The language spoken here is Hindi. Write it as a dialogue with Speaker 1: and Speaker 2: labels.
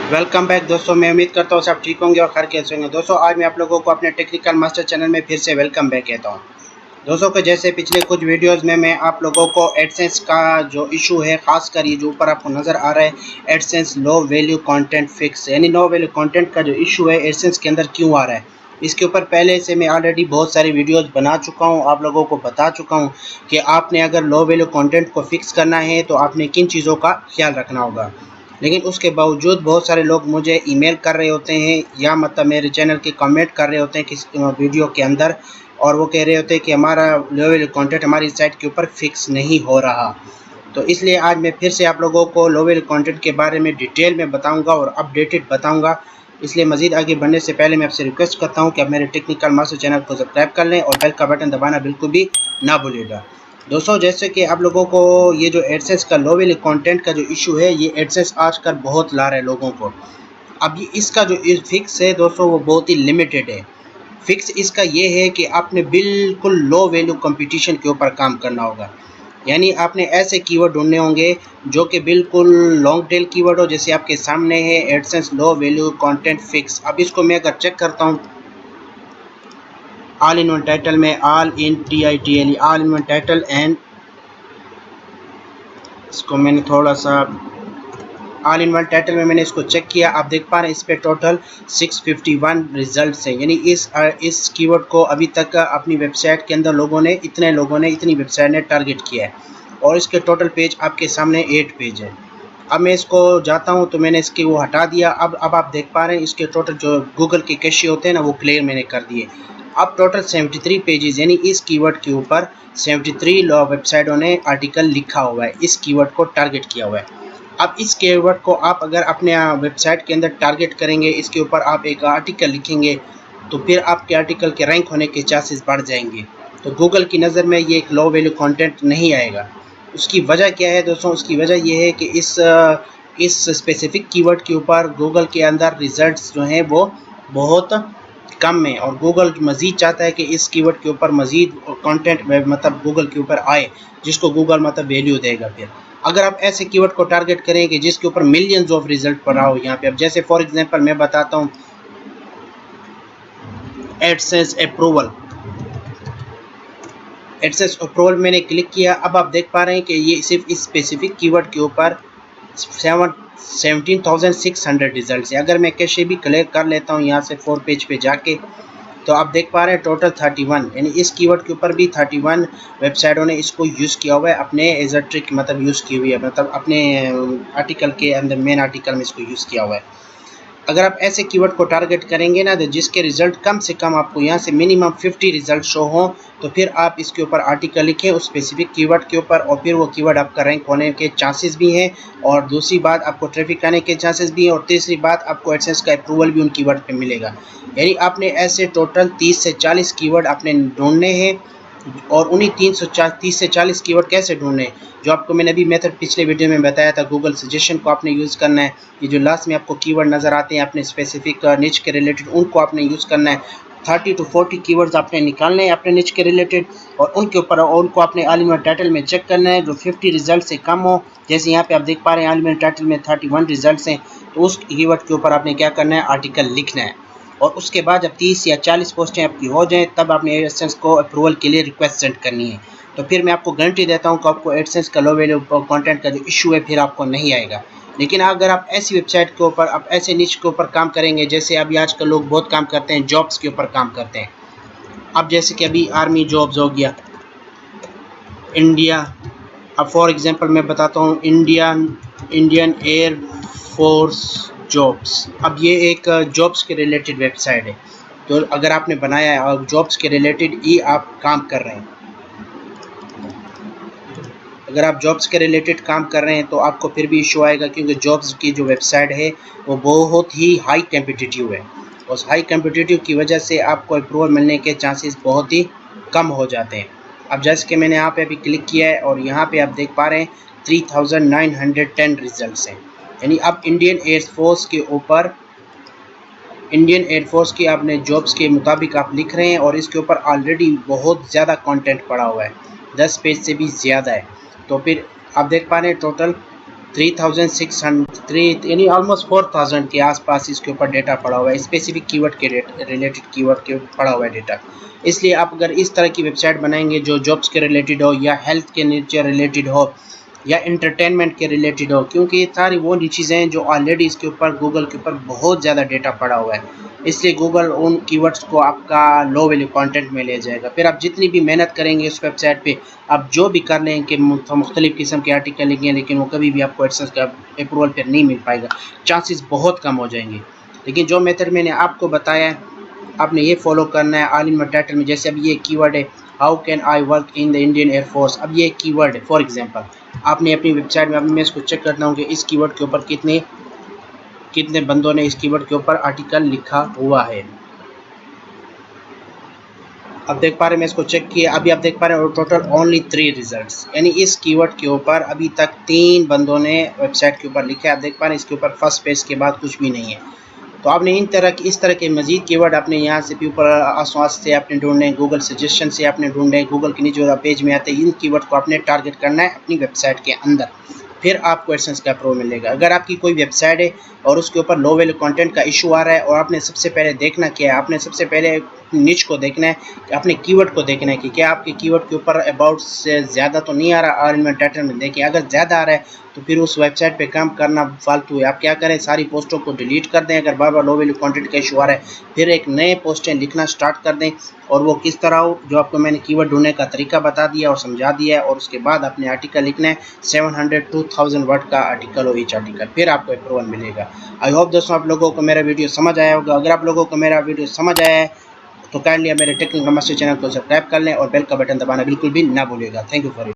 Speaker 1: वेलकम बैक दोस्तों। मैं उम्मीद करता हूँ सब ठीक होंगे और खैर कैसे होंगे। दोस्तों आज मैं आप लोगों को अपने टेक्निकल मास्टर चैनल में फिर से वेलकम बैक कहता हूँ। दोस्तों को जैसे पिछले कुछ वीडियोस में मैं आप लोगों को एडसेंस का जो इशू है, खासकर ये जो ऊपर आपको नज़र आ रहा है AdSense low value content fix, यानी लो वैल्यू कंटेंट का जो इशू है एडसेंस के अंदर क्यों आ रहा है, इसके ऊपर पहले से मैं ऑलरेडी बहुत सारी वीडियोस बना चुका हूँ, आप लोगों को बता चुका हूँ कि आपने अगर लो वैल्यू कंटेंट को फिक्स करना है तो आपने किन चीज़ों का ख्याल रखना होगा। लेकिन उसके बावजूद बहुत सारे लोग मुझे ईमेल कर रहे होते हैं या मतलब मेरे चैनल के कमेंट कर रहे होते हैं किस वीडियो के अंदर, और वो कह रहे होते हैं कि हमारा लेवल कंटेंट हमारी साइट के ऊपर फिक्स नहीं हो रहा। तो इसलिए आज मैं फिर से आप लोगों को लोवेल कंटेंट के बारे में डिटेल में बताऊंगा और अपडेटेड बताऊंगा। इसलिए मज़ीद आगे बढ़ने से पहले मैं आपसे रिक्वेस्ट करता हूं कि आप मेरे टेक्निकल मास्टर चैनल को सब्सक्राइब कर लें और बेल का बटन दबाना बिल्कुल भी ना भूलिएगा। दोस्तों जैसे कि आप लोगों को ये जो एडसेंस का लोवेल कंटेंट का जो इशू है, ये एडसेंस आजकल बहुत ला रहा है लोगों को। अब ये इसका जो फिक्स है दोस्तों वो बहुत ही लिमिटेड है। फिक्स इसका ये है कि आपने बिल्कुल लो वैल्यू कंपटीशन के ऊपर काम करना होगा, यानी आपने ऐसे कीवर्ड ढूंढने होंगे जो कि बिल्कुल लॉन्ग टेल कीवर्ड हो। जैसे आपके सामने है AdSense low value content fix. अब इसको मैं अगर चेक करता हूँ ऑल इन वन टाइटल में, all in TITLE, all in one title and इसको मैंने थोड़ा सा ऑल इन वन टाइटल में मैंने इसको चेक किया। आप देख पा रहे हैं इस पे टोटल 651 रिजल्ट्स हैं, यानी इस कीवर्ड को अभी तक अपनी वेबसाइट के अंदर इतनी वेबसाइट ने टारगेट किया है और इसके टोटल पेज आपके सामने 8 पेज है। अब मैं इसको जाता हूं तो मैंने इसकी वो हटा दिया। अब आप देख पा रहे हैं इसके टोटल जो गूगल के कैशे होते हैं ना, वो क्लियर मैंने कर दिए। अब टोटल 73 पेजेस, यानी इस कीवर्ड के ऊपर 73 वेबसाइटों ने आर्टिकल लिखा हुआ है, इस कीवर्ड को टारगेट किया हुआ है। अब इस कीवर्ड को आप अगर अपने वेबसाइट के अंदर टारगेट करेंगे, इसके ऊपर आप एक आर्टिकल लिखेंगे, तो फिर आपके आर्टिकल के रैंक होने के चांसेस बढ़ जाएंगे। तो गूगल की नज़र में ये एक लो वैल्यू कंटेंट नहीं आएगा। उसकी वजह क्या है दोस्तों? उसकी वजह ये है कि इस स्पेसिफिक कीवर्ड के ऊपर गूगल के अंदर रिजल्ट्स जो हैं वो बहुत कम है, और गूगल मज़ीद चाहता है कि इस कीवर्ड के ऊपर मज़ीद कंटेंट मतलब गूगल के ऊपर आए, जिसको गूगल मतलब वैल्यू देगा। फिर अगर आप ऐसे कीवर्ड को टारगेट करें कि जिसके ऊपर मिलियंस ऑफ रिजल्ट पड़ा हो यहाँ पे, अब जैसे फॉर एग्जांपल मैं बताता हूँ एडसेंस अप्रूवल, एडसेंस अप्रूवल मैंने क्लिक किया। अब आप देख पा रहे हैं कि ये सिर्फ इस स्पेसिफिक कीवर्ड के ऊपर 17,600 रिजल्ट है। अगर मैं कैशे भी क्लियर कर लेता हूँ यहाँ से 4 पेज पे जाके, तो आप देख पा रहे हैं टोटल 31, यानी इस कीवर्ड के ऊपर भी 31 वेबसाइटों ने इसको यूज़ किया हुआ है, अपने एज अ ट्रिक मतलब यूज़ की हुई है, मतलब अपने आर्टिकल के अंदर मेन आर्टिकल में इसको यूज़ किया हुआ है। अगर आप ऐसे कीवर्ड को टारगेट करेंगे ना, तो जिसके रिजल्ट कम से कम आपको यहाँ से मिनिमम 50 रिजल्ट शो हों, तो फिर आप इसके ऊपर आर्टिकल लिखें उस स्पेसिफिक कीवर्ड के ऊपर, और फिर वो कीवर्ड आपका रैंक होने के चांसेस भी हैं, और दूसरी बात आपको ट्रैफिक आने के चांसेस भी हैं, और तीसरी बात आपको एडसेंस का अप्रूवल भी उन कीवर्ड पे मिलेगा। यानी आपने ऐसे टोटल 30 से 40 कीवर्ड आपने ढूंढने हैं, और उन्हीं 30 से 40 कीवर्ड कैसे ढूंढने, जो आपको मैंने अभी मेथड पिछले वीडियो में बताया था, गूगल सजेशन को आपने यूज़ करना है। ये जो लास्ट में आपको कीवर्ड नज़र आते हैं अपने स्पेसिफिक निच के रिलेटेड, उनको आपने यूज़ करना है। 30 to 40 कीवर्ड्स आपने निकालने हैं अपने निच के रिलेटेड, और उनके ऊपर उनको आपने ऑल इन वन टाइटल में चेक करना है जो 50 रिजल्ट से कम हो। जैसे यहाँ पे आप देख पा रहे हैं ऑल इन वन टाइटल में 31 रिजल्ट हैं, तो उस कीवर्ड के ऊपर आपने क्या करना है, आर्टिकल लिखना है। और उसके बाद जब 30 या 40 पोस्टें आपकी हो जाएं, तब आपने एडसेंस को अप्रूवल के लिए रिक्वेस्ट सेंड करनी है। तो फिर मैं आपको गारंटी देता हूं कि आपको एडसेंस का लो वैल्यू कंटेंट का जो इशू है फिर आपको नहीं आएगा। लेकिन अगर आप ऐसी वेबसाइट के ऊपर, आप ऐसे निच के ऊपर काम करेंगे, जैसे अभी आजकल लोग बहुत काम करते हैं, जॉब्स के ऊपर काम करते हैं। अब जैसे कि अभी आर्मी जॉब्स हो गया, इंडिया, अब फॉर एग्जांपल मैं बताता हूँ इंडियन एयर फोर्स जॉब्स। अब ये एक जॉब्स के रिलेटेड वेबसाइट है, तो अगर आपने बनाया है और जॉब्स के रिलेटेड ही आप काम कर रहे हैं, अगर आप जॉब्स के रिलेटेड काम कर रहे हैं तो आपको फिर भी इशू आएगा, क्योंकि जॉब्स की जो वेबसाइट है वो बहुत ही हाई कम्पिटिटिव है। उस हाई कम्पिटिटिव की वजह से आपको अप्रूवल मिलने के चांसेस बहुत ही कम हो जाते हैं। अब जैसे कि मैंने यहाँ पे अभी क्लिक किया है और यहाँ पे आप देख पा रहे हैं 3910 रिजल्ट्स हैं, यानी अब इंडियन एयरफोर्स की आपने जॉब्स के मुताबिक आप लिख रहे हैं, और इसके ऊपर ऑलरेडी बहुत ज़्यादा कंटेंट पड़ा हुआ है, 10 पेज से भी ज़्यादा है। तो फिर आप देख पा रहे हैं टोटल 3603 यानी ऑलमोस्ट 4000 के आसपास इसके ऊपर डेटा पड़ा हुआ है, स्पेसिफिक कीवर्ड के रिलेटेड कीवर्ड के पड़ा हुआ है डेटा। इसलिए आप अगर इस तरह की वेबसाइट बनाएंगे जो जॉब्स के रिलेटेड हो या हेल्थ के नीचे रिलेटेड हो या इंटरटेनमेंट के रिलेटेड हो, क्योंकि ये सारी वो चीज़ें हैं जो ऑलरेडी इसके ऊपर गूगल के ऊपर बहुत ज़्यादा डेटा पड़ा हुआ है, इसलिए गूगल उन कीवर्ड्स को आपका लो वैल्यू कंटेंट में ले जाएगा। फिर आप जितनी भी मेहनत करेंगे उस वेबसाइट पे, आप जो भी कर लें कि मुख्तलिफ़ किस्म के आर्टिकल लिखें, लेकिन वो कभी भी आपको एडसेंस का अप्रूवल फिर नहीं मिल पाएगा, चांसेस बहुत कम हो जाएंगे। लेकिन जो मेथड मैंने आपको बताया है आपने ये फॉलो करना है। ऑल इन माय टाइटल में जैसे अब ये कीवर्ड है how can I work in the Indian air force, अब ये कीवर्ड है फॉर एग्जांपल, आपने अपनी वेबसाइट में, अब मैं इसको चेक करता हूँ कि इस कीवर्ड के ऊपर कितने कितने बंदों ने इस कीवर्ड के ऊपर आर्टिकल लिखा हुआ है। अब देख पा रहे हैं, मैं इसको चेक किया, अभी आप देख पा रहे हैं टोटल ओनली 3 रिजल्ट्स, यानी इस कीवर्ड के ऊपर अभी तक 3 बंदों ने वेबसाइट के ऊपर लिखा है। आप देख पा रहे हैं इसके ऊपर फर्स्ट पेज के बाद कुछ भी नहीं है। तो आपने इस तरह के मजीद कीवर्ड अपने यहाँ से भी ऊपर आसपास से आपने ढूंढने, गूगल सजेशन से आपने ढूंढने, गूगल के नीचे पेज में आते हैं, इन कीवर्ड को आपने टारगेट करना है अपनी वेबसाइट के अंदर, फिर आपको एडसेंस का अप्रूवल मिलेगा। अगर आपकी कोई वेबसाइट है और उसके ऊपर लो वैल्यू कंटेंट का इशू आ रहा है और आपने सबसे पहले देखना क्या है, आपने सबसे पहले निच को देखना है, अपने कीवर्ड को देखना है कि क्या आपके कीवर्ड के ऊपर अबाउट से ज़्यादा तो नहीं आ रहा। और इनमें टाइटल में देखिए अगर ज़्यादा आ रहा है तो फिर उस वेबसाइट पे काम करना फालतू है। आप क्या करें, सारी पोस्टों को डिलीट कर दें। अगर बार बार लो वैल्यू कंटेंट का इशू आ रहा है फिर एक नए पोस्टें लिखना स्टार्ट कर दें, और वो किस तरह हो, जो आपको मैंने कीवर्ड ढूंढने का तरीका बता दिया और समझा दिया है। और उसके बाद अपने आर्टिकल लिखना है, 700 to 1000 वर्ड का आर्टिकल हो ईच आर्टिकल, फिर आपको अप्रूवल मिलेगा। आई होप दोस्तों आप लोगों को मेरा वीडियो समझ आया होगा। अगर आप लोगों को मेरा वीडियो समझ आया है तो काइंडली मेरे टेक्निकल मास्टर चैनल को सब्सक्राइब कर लें और बेल का बटन दबाना बिल्कुल भी ना भूलिएगा। Thank you for it.